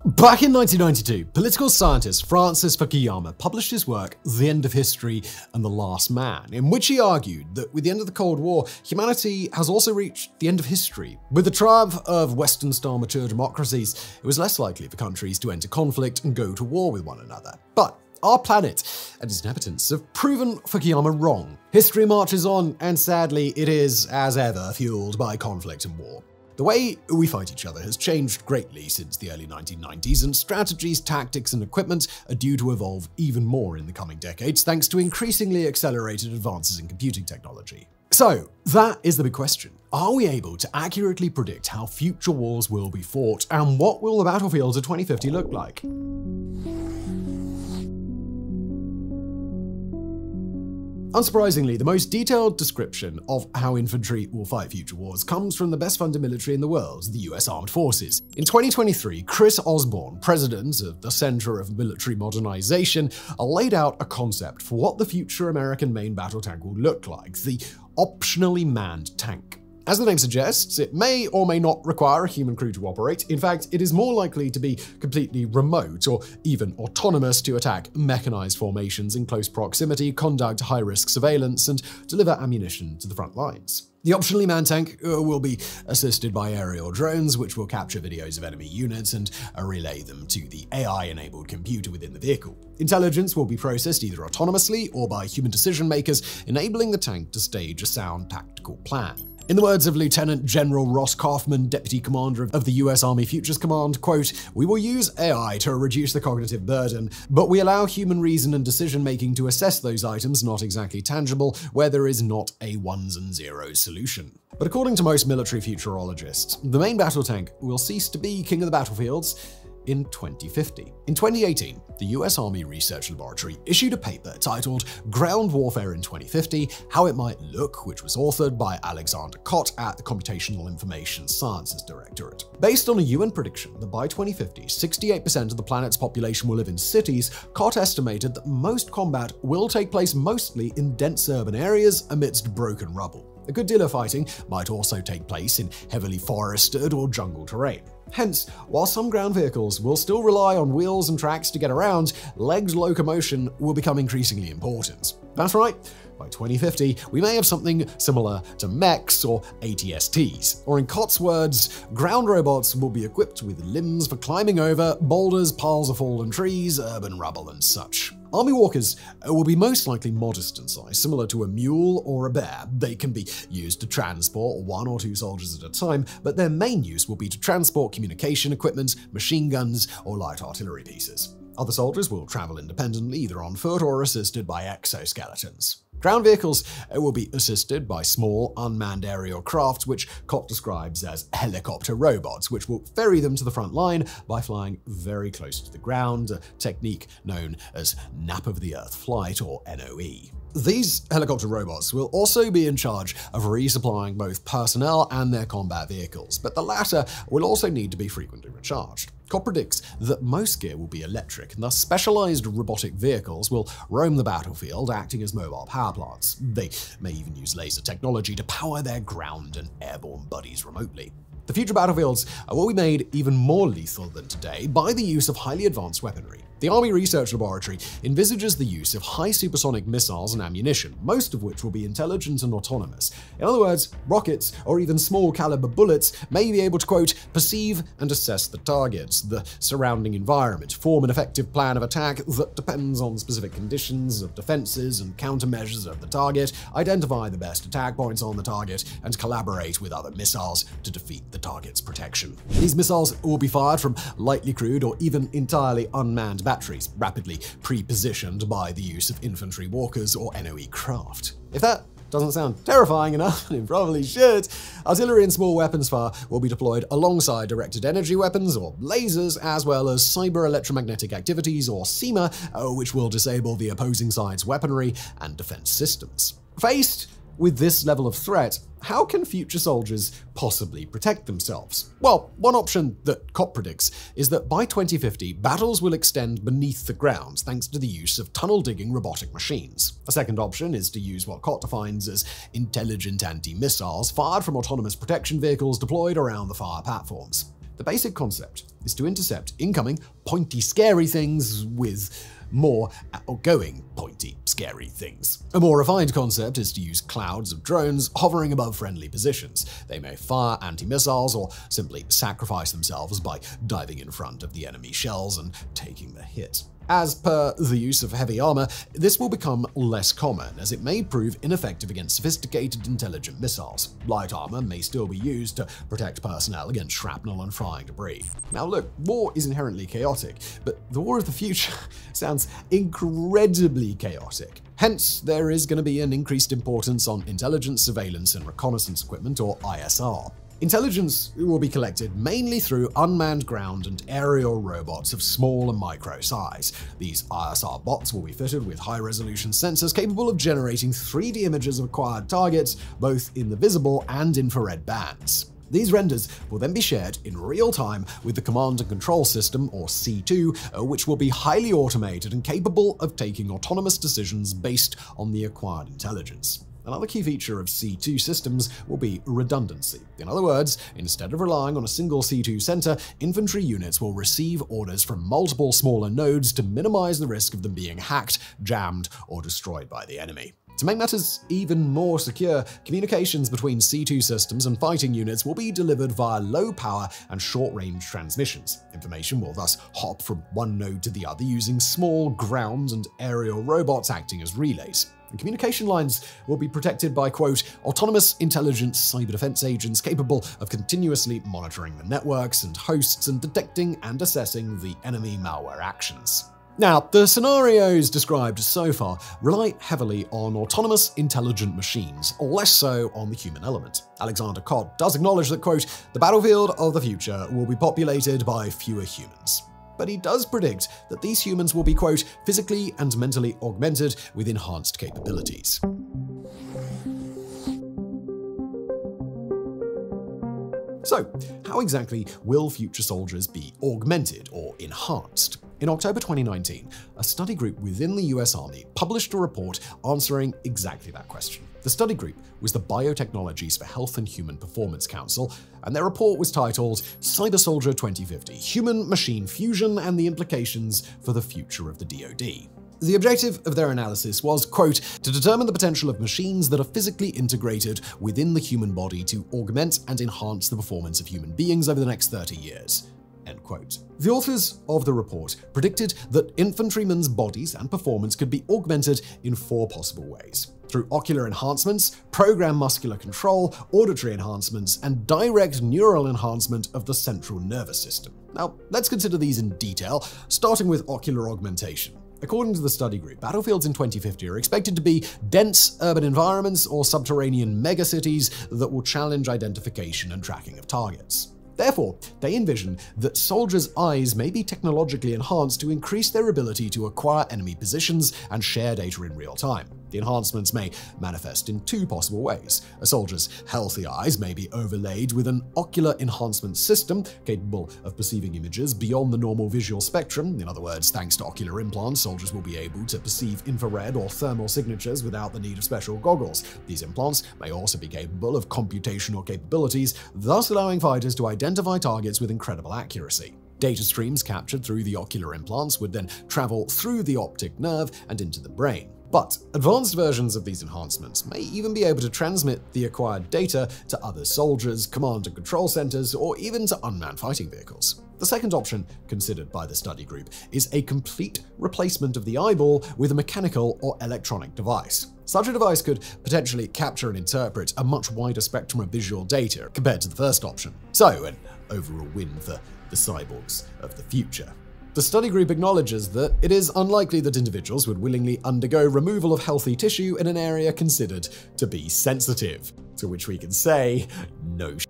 Back in 1992, political scientist Francis Fukuyama published his work, The End of History and the Last Man, in which he argued that with the end of the Cold War, humanity has also reached the end of history. With the triumph of Western-style mature democracies, it was less likely for countries to enter conflict and go to war with one another. But our planet and its inhabitants have proven Fukuyama wrong. History marches on, and sadly, it is, as ever, fueled by conflict and war. The way we fight each other has changed greatly since the early 1990s, and strategies, tactics, and equipment are due to evolve even more in the coming decades thanks to increasingly accelerated advances in computing technology. So, that is the big question. Are we able to accurately predict how future wars will be fought, and what will the battlefields of 2050 look like? Unsurprisingly, the most detailed description of how infantry will fight future wars comes from the best funded military in the world, the US Armed Forces. In 2023, Chris Osborne, president of the Center of Military Modernization, laid out a concept for what the future American main battle tank will look like, the optionally manned tank. As the name suggests, it may or may not require a human crew to operate. In fact, it is more likely to be completely remote or even autonomous to attack mechanized formations in close proximity, conduct high-risk surveillance, and deliver ammunition to the front lines. The optionally manned tank will be assisted by aerial drones, which will capture videos of enemy units and relay them to the AI-enabled computer within the vehicle. Intelligence will be processed either autonomously or by human decision makers, enabling the tank to stage a sound tactical plan. In the words of Lieutenant General Ross Kaufman, Deputy Commander of the US Army Futures Command, quote, "We will use AI to reduce the cognitive burden, but we allow human reason and decision-making to assess those items not exactly tangible, where there is not a ones and zeros solution." But according to most military futurologists, the main battle tank will cease to be king of the battlefields in 2050. In 2018, the US Army Research Laboratory issued a paper titled Ground Warfare in 2050, How It Might Look, which was authored by Alexander Kott at the Computational Information Sciences Directorate. Based on a UN prediction that by 2050, 68% of the planet's population will live in cities, Kott estimated that most combat will take place mostly in dense urban areas amidst broken rubble. A good deal of fighting might also take place in heavily forested or jungle terrain. Hence, while some ground vehicles will still rely on wheels and tracks to get around, legged locomotion will become increasingly important. That's right, by 2050, we may have something similar to mechs or ATSTs. Or in Kott's words, ground robots will be equipped with limbs for climbing over boulders, piles of fallen trees, urban rubble, and such. Army walkers will be most likely modest in size, similar to a mule or a bear. They can be used to transport 1 or 2 soldiers at a time, but their main use will be to transport communication equipment, machine guns, or light artillery pieces. Other soldiers will travel independently, either on foot or assisted by exoskeletons. Ground vehicles will be assisted by small, unmanned aerial craft, which Kott describes as helicopter robots, which will ferry them to the front line by flying very close to the ground, a technique known as Nap of the Earth Flight, or NOE. These helicopter robots will also be in charge of resupplying both personnel and their combat vehicles, but the latter will also need to be frequently recharged. Kott predicts that most gear will be electric, and thus specialized robotic vehicles will roam the battlefield, acting as mobile power plants. They may even use laser technology to power their ground and airborne buddies remotely. The future battlefields will be made even more lethal than today by the use of highly advanced weaponry. The Army Research Laboratory envisages the use of high supersonic missiles and ammunition, most of which will be intelligent and autonomous. In other words, rockets or even small caliber bullets may be able to, quote, perceive and assess the targets, the surrounding environment, form an effective plan of attack that depends on specific conditions of defenses and countermeasures of the target, identify the best attack points on the target, and collaborate with other missiles to defeat the target's protection. These missiles will be fired from lightly crewed or even entirely unmanned batteries, rapidly pre-positioned by the use of infantry walkers or NOE craft. If that doesn't sound terrifying enough, and it probably should, artillery and small weapons fire will be deployed alongside directed energy weapons or lasers, as well as cyber electromagnetic activities or CEMA, which will disable the opposing side's weaponry and defense systems. Faced with this level of threat, how can future soldiers possibly protect themselves? Well, one option that Kott predicts is that by 2050, battles will extend beneath the ground thanks to the use of tunnel-digging robotic machines. A second option is to use what Kott defines as intelligent anti-missiles fired from autonomous protection vehicles deployed around the fire platforms. The basic concept is to intercept incoming, pointy, scary things with more outgoing, pointy, scary things. A more refined concept is to use clouds of drones hovering above friendly positions. They may fire anti-missiles or simply sacrifice themselves by diving in front of the enemy shells and taking the hit. As per the use of heavy armor, this will become less common, as it may prove ineffective against sophisticated intelligent missiles. Light armor may still be used to protect personnel against shrapnel and flying debris. Now look, war is inherently chaotic, but the war of the future sounds incredibly chaotic. Hence, there is going to be an increased importance on intelligence, surveillance, and reconnaissance equipment, or ISR. Intelligence will be collected mainly through unmanned ground and aerial robots of small and micro size. These ISR bots will be fitted with high-resolution sensors capable of generating 3D images of acquired targets, both in the visible and infrared bands. These renders will then be shared in real time with the command and control system, or C2, which will be highly automated and capable of taking autonomous decisions based on the acquired intelligence. Another key feature of C2 systems will be redundancy. In other words, instead of relying on a single C2 center, infantry units will receive orders from multiple smaller nodes to minimize the risk of them being hacked, jammed, or destroyed by the enemy. To make matters even more secure, communications between C2 systems and fighting units will be delivered via low-power and short-range transmissions. Information will thus hop from one node to the other using small ground and aerial robots acting as relays. And communication lines will be protected by, quote, autonomous intelligence cyber defense agents capable of continuously monitoring the networks and hosts and detecting and assessing the enemy malware actions. Now, the scenarios described so far rely heavily on autonomous intelligent machines, less so on the human element. Alexander Cott does acknowledge that, quote, the battlefield of the future will be populated by fewer humans. But he does predict that these humans will be, quote, physically and mentally augmented with enhanced capabilities. So, how exactly will future soldiers be augmented or enhanced? In October 2019, a study group within the US Army published a report answering exactly that question. The study group was the Biotechnologies for Health and Human Performance Council, and their report was titled Cyber Soldier 2050: Human-Machine Fusion and the Implications for the Future of the DoD. The objective of their analysis was, quote, to determine the potential of machines that are physically integrated within the human body to augment and enhance the performance of human beings over the next 30 years. End quote. The authors of the report predicted that infantrymen's bodies and performance could be augmented in 4 possible ways: through ocular enhancements, program muscular control, auditory enhancements, and direct neural enhancement of the central nervous system. Now, let's consider these in detail, starting with ocular augmentation. According to the study group, battlefields in 2050 are expected to be dense urban environments or subterranean megacities that will challenge identification and tracking of targets. Therefore, they envision that soldiers' eyes may be technologically enhanced to increase their ability to acquire enemy positions and share data in real time. The enhancements may manifest in 2 possible ways. A soldier's healthy eyes may be overlaid with an ocular enhancement system capable of perceiving images beyond the normal visual spectrum. In other words, thanks to ocular implants, soldiers will be able to perceive infrared or thermal signatures without the need of special goggles. These implants may also be capable of computational capabilities, thus allowing fighters to identify targets with incredible accuracy. Data streams captured through the ocular implants would then travel through the optic nerve and into the brain. But advanced versions of these enhancements may even be able to transmit the acquired data to other soldiers, command and control centers, or even to unmanned fighting vehicles. The second option considered by the study group is a complete replacement of the eyeball with a mechanical or electronic device. Such a device could potentially capture and interpret a much wider spectrum of visual data compared to the first option. So, an overall win for the cyborgs of the future. The study group acknowledges that it is unlikely that individuals would willingly undergo removal of healthy tissue in an area considered to be sensitive, to which we can say, no shit.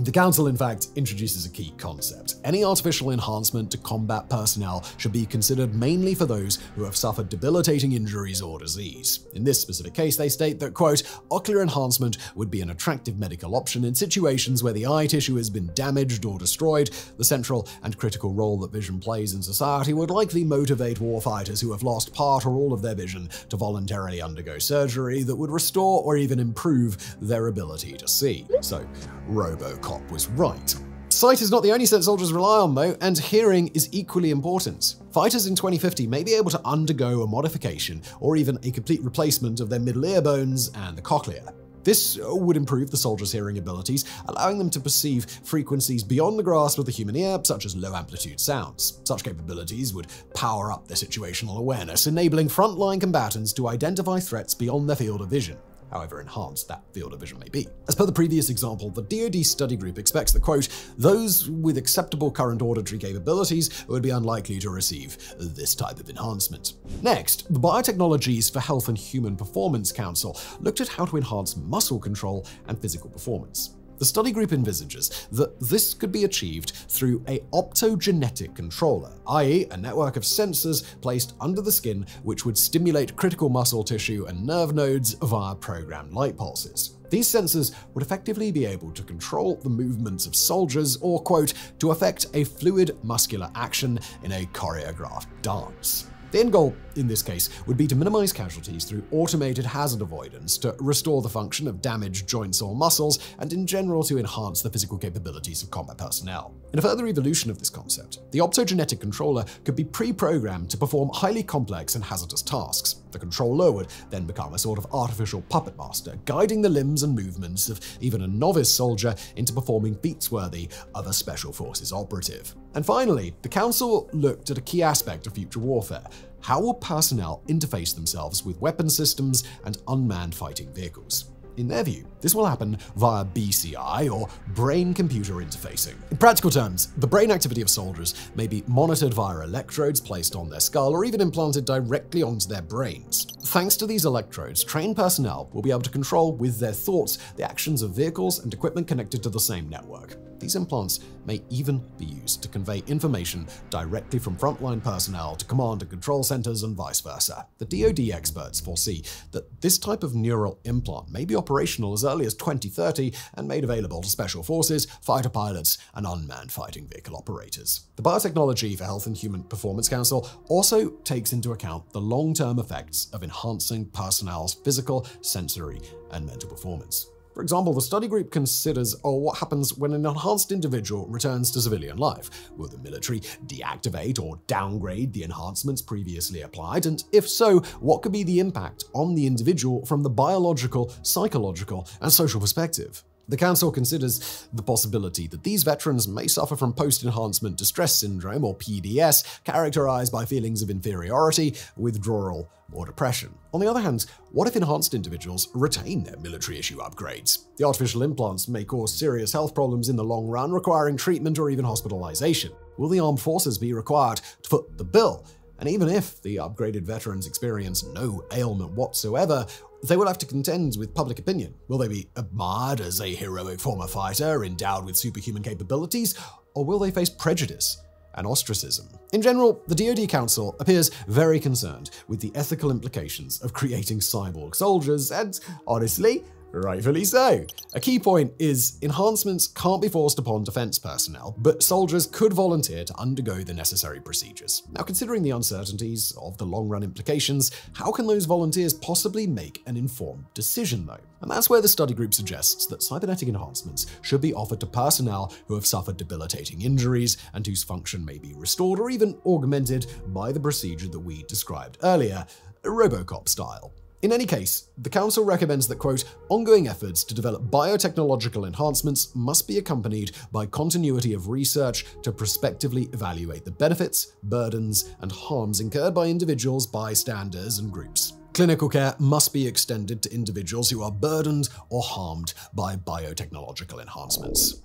The Council, in fact, introduces a key concept. Any artificial enhancement to combat personnel should be considered mainly for those who have suffered debilitating injuries or disease. In this specific case, they state that, quote, ocular enhancement would be an attractive medical option in situations where the eye tissue has been damaged or destroyed. The central and critical role that vision plays in society would likely motivate warfighters who have lost part or all of their vision to voluntarily undergo surgery that would restore or even improve their ability to see. So, RoboCop was right. Sight is not the only sense soldiers rely on, though, and hearing is equally important. Fighters in 2050 may be able to undergo a modification or even a complete replacement of their middle ear bones and the cochlea. This would improve the soldiers' hearing abilities, allowing them to perceive frequencies beyond the grasp of the human ear, such as low-amplitude sounds. Such capabilities would power up their situational awareness, enabling frontline combatants to identify threats beyond their field of vision, however enhanced that field of vision may be. As per the previous example, the DoD study group expects that, quote, those with acceptable current auditory capabilities would be unlikely to receive this type of enhancement. Next, the Biotechnologies for Health and Human Performance Council looked at how to enhance muscle control and physical performance. The study group envisages that this could be achieved through a optogenetic controller, i.e. a network of sensors placed under the skin which would stimulate critical muscle tissue and nerve nodes via programmed light pulses. These sensors would effectively be able to control the movements of soldiers or, quote, to affect a fluid muscular action in a choreographed dance. The end goal, in this case, would be to minimize casualties through automated hazard avoidance, to restore the function of damaged joints or muscles, and in general to enhance the physical capabilities of combat personnel. In a further evolution of this concept, the optogenetic controller could be pre-programmed to perform highly complex and hazardous tasks. The controller would then become a sort of artificial puppet master, guiding the limbs and movements of even a novice soldier into performing feats worthy of a special forces operative. And finally, the Council looked at a key aspect of future warfare. How will personnel interface themselves with weapon systems and unmanned fighting vehicles? In their view, this will happen via BCI, or brain-computer interfacing. In practical terms, the brain activity of soldiers may be monitored via electrodes placed on their skull or even implanted directly onto their brains. Thanks to these electrodes, trained personnel will be able to control with their thoughts the actions of vehicles and equipment connected to the same network. These implants may even be used to convey information directly from frontline personnel to command and control centers and vice versa. The DoD experts foresee that this type of neural implant may be operational as early as 2030 and made available to special forces, fighter pilots, and unmanned fighting vehicle operators. The Biotechnology for Health and Human Performance Council also takes into account the long-term effects of enhancing personnel's physical, sensory, and mental performance. For example, the study group considers what happens when an enhanced individual returns to civilian life. Will the military deactivate or downgrade the enhancements previously applied? And if so, what could be the impact on the individual from the biological, psychological, and social perspective? The Council considers the possibility that these veterans may suffer from post-enhancement distress syndrome, or PDS, characterized by feelings of inferiority, withdrawal, or depression. On the other hand, what if enhanced individuals retain their military-issue upgrades? The artificial implants may cause serious health problems in the long run, requiring treatment or even hospitalization. Will the armed forces be required to foot the bill? And even if the upgraded veterans experience no ailment whatsoever, they will have to contend with public opinion. Will they be admired as a heroic former fighter endowed with superhuman capabilities, or will they face prejudice and ostracism? In general, the DoD Council appears very concerned with the ethical implications of creating cyborg soldiers, and honestly, rightfully so. A key point is enhancements can't be forced upon defense personnel, but soldiers could volunteer to undergo the necessary procedures. Now, considering the uncertainties of the long-run implications, how can those volunteers possibly make an informed decision, though? And that's where the study group suggests that cybernetic enhancements should be offered to personnel who have suffered debilitating injuries and whose function may be restored or even augmented by the procedure that we described earlier, Robocop style. In any case, the Council recommends that, quote, ongoing efforts to develop biotechnological enhancements must be accompanied by continuity of research to prospectively evaluate the benefits, burdens, and harms incurred by individuals, bystanders, and groups. Clinical care must be extended to individuals who are burdened or harmed by biotechnological enhancements.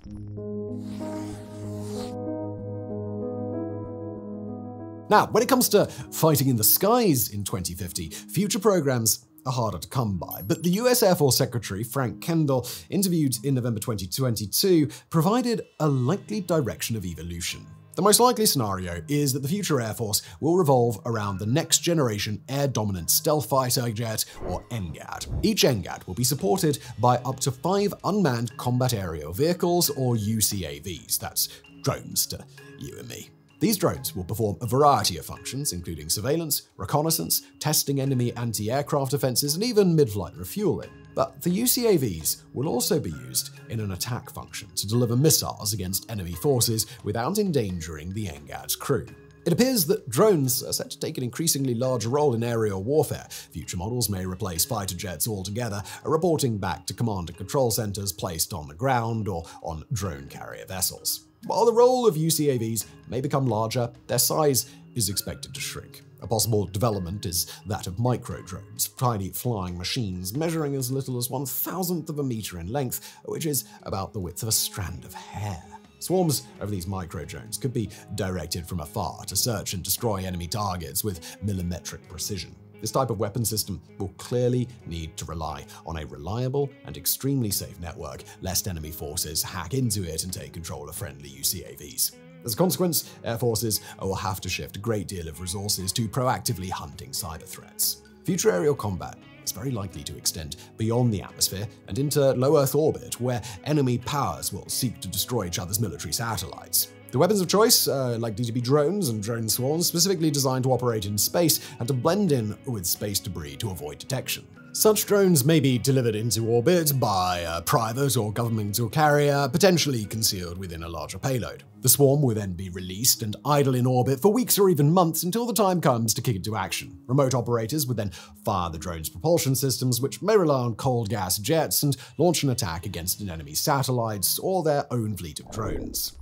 Now, when it comes to fighting in the skies in 2050, future programs are harder to come by. But the US Air Force Secretary Frank Kendall, interviewed in November 2022, provided a likely direction of evolution. The most likely scenario is that the future Air Force will revolve around the next generation Air Dominant Stealth Fighter Jet, or NGAD. Each NGAD will be supported by up to 5 Unmanned Combat Aerial Vehicles, or UCAVs. That's drones to you and me. These drones will perform a variety of functions, including surveillance, reconnaissance, testing enemy anti-aircraft defenses, and even mid-flight refueling. But the UCAVs will also be used in an attack function to deliver missiles against enemy forces without endangering the NGAD's crew. It appears that drones are set to take an increasingly larger role in aerial warfare. Future models may replace fighter jets altogether, reporting back to command and control centers placed on the ground or on drone carrier vessels. While the role of UCAVs may become larger, their size is expected to shrink. A possible development is that of micro-drones, tiny flying machines measuring as little as 1/1000th of a meter in length, which is about the width of a strand of hair. Swarms of these micro-drones could be directed from afar to search and destroy enemy targets with millimetric precision. This type of weapon system will clearly need to rely on a reliable and extremely safe network, lest enemy forces hack into it and take control of friendly UCAVs. As a consequence, air forces will have to shift a great deal of resources to proactively hunting cyber threats. Future aerial combat is very likely to extend beyond the atmosphere and into low Earth orbit, where enemy powers will seek to destroy each other's military satellites. The weapons of choice, like DTB drones and drone swarms, specifically designed to operate in space and to blend in with space debris to avoid detection. Such drones may be delivered into orbit by a private or governmental carrier, potentially concealed within a larger payload. The swarm will then be released and idle in orbit for weeks or even months until the time comes to kick into action. Remote operators would then fire the drone's propulsion systems, which may rely on cold gas jets, and launch an attack against an enemy's satellites or their own fleet of drones.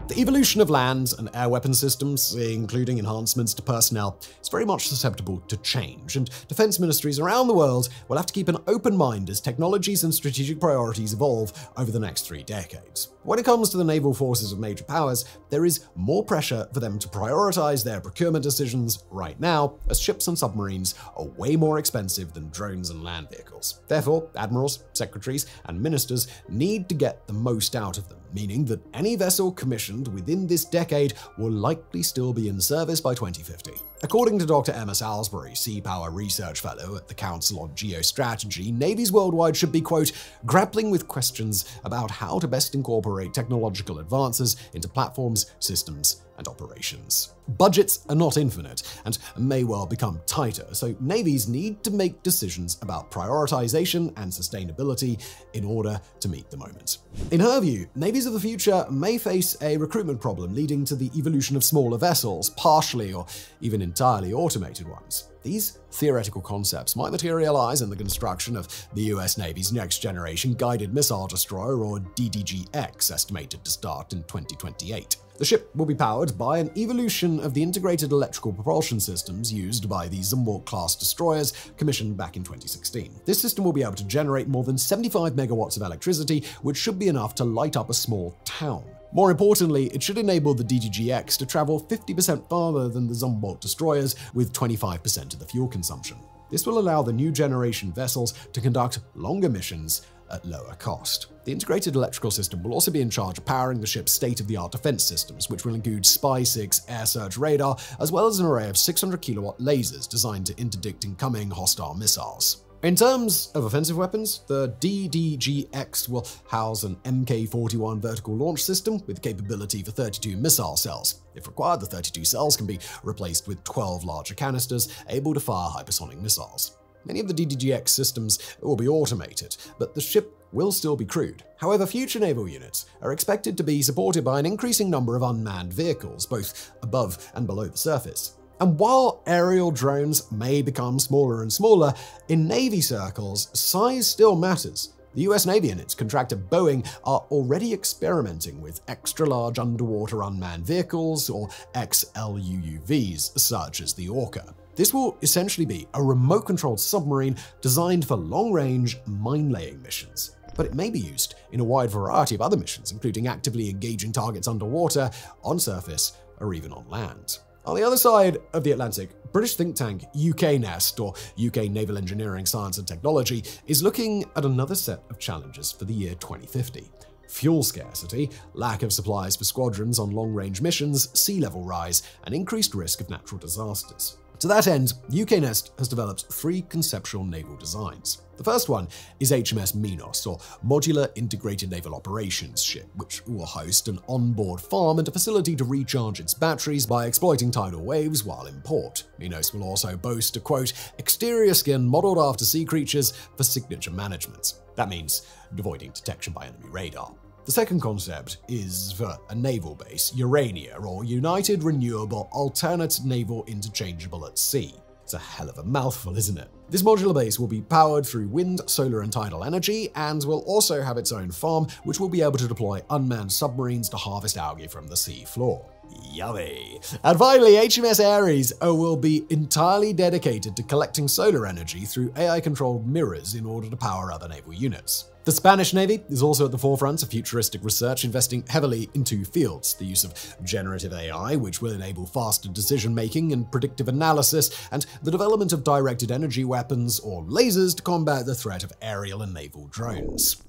The evolution of land and air weapon systems, including enhancements to personnel, is very much susceptible to change, and defense ministries around the world will have to keep an open mind as technologies and strategic priorities evolve over the next 3 decades. When it comes to the naval forces of major powers, there is more pressure for them to prioritize their procurement decisions right now, as ships and submarines are way more expensive than drones and land vehicles. Therefore, admirals, secretaries, and ministers need to get the most out of them, meaning that any vessel commissioned within this decade will likely still be in service by 2050. According to Dr. Emma Salisbury, Sea Power Research Fellow at the Council on Geostrategy, navies worldwide should be, quote, grappling with questions about how to best incorporate technological advances into platforms, systems, and operations. Budgets are not infinite and may well become tighter, so navies need to make decisions about prioritization and sustainability in order to meet the moment. In her view, navies of the future may face a recruitment problem leading to the evolution of smaller vessels, partially or even entirely automated ones. These theoretical concepts might materialize in the construction of the US Navy's Next Generation Guided Missile Destroyer, or DDG-X, estimated to start in 2028. The ship will be powered by an evolution of the integrated electrical propulsion systems used by the Zumwalt-class destroyers commissioned back in 2016. This system will be able to generate more than 75 megawatts of electricity, which should be enough to light up a small town. More importantly, it should enable the DDG-X to travel 50% farther than the Zumwalt destroyers, with 25% of the fuel consumption. This will allow the new generation vessels to conduct longer missions at lower cost. The integrated electrical system will also be in charge of powering the ship's state-of-the-art defense systems, which will include Spy-6 air search radar, as well as an array of 600-kilowatt lasers designed to interdict incoming hostile missiles. In terms of offensive weapons, the DDG-X will house an Mk-41 vertical launch system with capability for 32 missile cells. If required, the 32 cells can be replaced with 12 larger canisters able to fire hypersonic missiles. Many of the DDG-X systems will be automated, but the ship will still be crewed. However, future naval units are expected to be supported by an increasing number of unmanned vehicles, both above and below the surface. And while aerial drones may become smaller and smaller, in Navy circles, size still matters. The US Navy and its contractor Boeing are already experimenting with extra-large underwater unmanned vehicles, or XLUUVs, such as the Orca. This will essentially be a remote-controlled submarine designed for long-range mine-laying missions. But it may be used in a wide variety of other missions, including actively engaging targets underwater, on surface, or even on land. On the other side of the Atlantic, British think tank UK Nest, or UK Naval Engineering Science and Technology, is looking at another set of challenges for the year 2050. Fuel scarcity, lack of supplies for squadrons on long-range missions, sea level rise, and increased risk of natural disasters. To that end, UK Nest has developed 3 conceptual naval designs. The first one is HMS Minos, or Modular Integrated Naval Operations Ship, which will host an onboard farm and a facility to recharge its batteries by exploiting tidal waves while in port. Minos will also boast a, quote, exterior skin modeled after sea creatures for signature management. That means avoiding detection by enemy radar. The second concept is for a naval base, Urania, or United Renewable Alternate Naval Interchangeable at Sea. It's a hell of a mouthful, isn't it? This modular base will be powered through wind, solar, and tidal energy, and will also have its own farm, which will be able to deploy unmanned submarines to harvest algae from the sea floor. Yummy. And finally, HMS Ares will be entirely dedicated to collecting solar energy through AI-controlled mirrors in order to power other naval units. The Spanish Navy is also at the forefront of futuristic research, investing heavily in 2 fields: the use of generative AI, which will enable faster decision-making and predictive analysis, and the development of directed energy weapons or lasers to combat the threat of aerial and naval drones.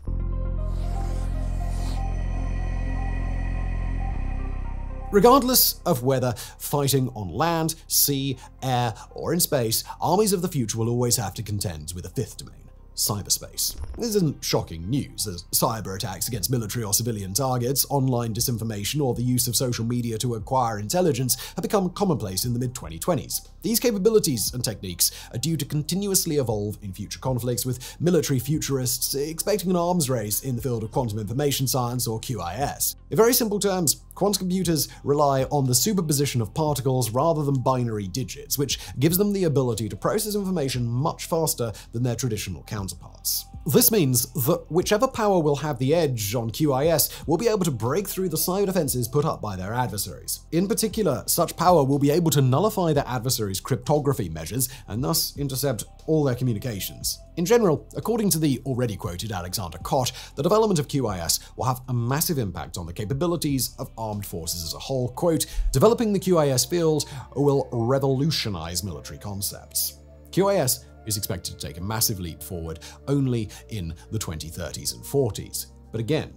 Regardless of whether fighting on land, sea, air, or in space, armies of the future will always have to contend with a 5th domain: cyberspace. This isn't shocking news, as cyber attacks against military or civilian targets, online disinformation, or the use of social media to acquire intelligence have become commonplace in the mid-2020s. These capabilities and techniques are due to continuously evolve in future conflicts, with military futurists expecting an arms race in the field of quantum information science, or QIS. In very simple terms, quantum computers rely on the superposition of particles rather than binary digits, which gives them the ability to process information much faster than their traditional counterparts. This means that whichever power will have the edge on QIS will be able to break through the cyber defenses put up by their adversaries. In particular, such power will be able to nullify their adversaries' cryptography measures and thus intercept all their communications. In general, according to the already quoted Alexander Koch, the development of QIS will have a massive impact on the capabilities of armed forces as a whole. Quote, developing the QIS field will revolutionize military concepts. QIS is expected to take a massive leap forward only in the 2030s and 40s. But again,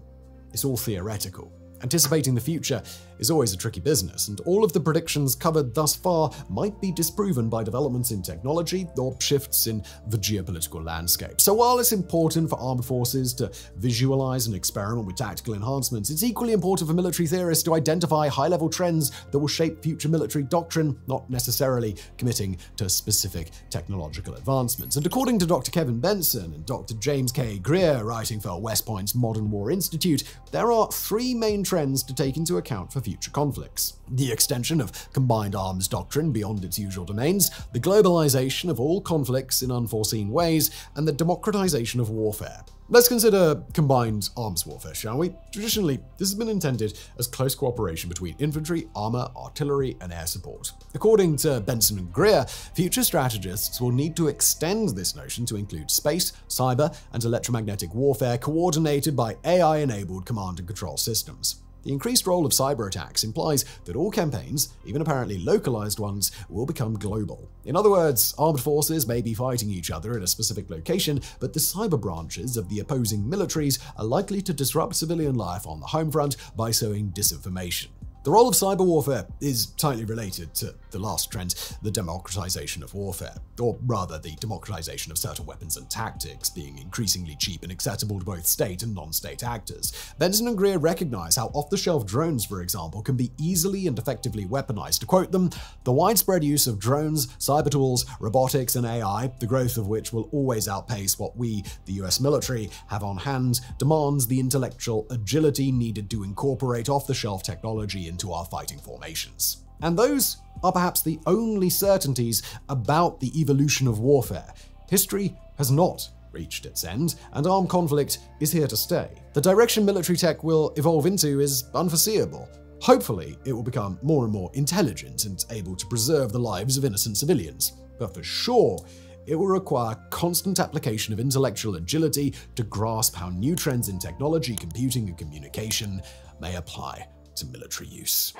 it's all theoretical. Anticipating the future is always a tricky business, and all of the predictions covered thus far might be disproven by developments in technology or shifts in the geopolitical landscape. So while it's important for armed forces to visualize and experiment with tactical enhancements, it's equally important for military theorists to identify high-level trends that will shape future military doctrine, not necessarily committing to specific technological advancements. And according to Dr. Kevin Benson and Dr. James K. Greer, writing for West Point's Modern War Institute, there are 3 main trends to take into account for future conflicts: the extension of combined arms doctrine beyond its usual domains, the globalization of all conflicts in unforeseen ways, and the democratization of warfare. Let's consider combined arms warfare, shall we? Traditionally, this has been intended as close cooperation between infantry, armor, artillery, and air support. According to Benson and Greer, future strategists will need to extend this notion to include space, cyber, and electromagnetic warfare coordinated by AI-enabled command and control systems. The increased role of cyber attacks implies that all campaigns, even apparently localized ones, will become global. In other words, armed forces may be fighting each other at a specific location, but the cyber branches of the opposing militaries are likely to disrupt civilian life on the home front by sowing disinformation. The role of cyber warfare is tightly related to the last trend, the democratization of warfare, or rather the democratization of certain weapons and tactics being increasingly cheap and accessible to both state and non-state actors. Benson and Greer recognize how off-the-shelf drones, for example, can be easily and effectively weaponized. To quote them, the widespread use of drones, cyber tools, robotics, and AI, the growth of which will always outpace what we, the US military, have on hand, demands the intellectual agility needed to incorporate off-the-shelf technology into our fighting formations. And those are perhaps the only certainties about the evolution of warfare. History has not reached its end, and armed conflict is here to stay. The direction military tech will evolve into is unforeseeable. Hopefully, it will become more and more intelligent and able to preserve the lives of innocent civilians. But for sure, it will require constant application of intellectual agility to grasp how new trends in technology, computing, and communication may apply to military use.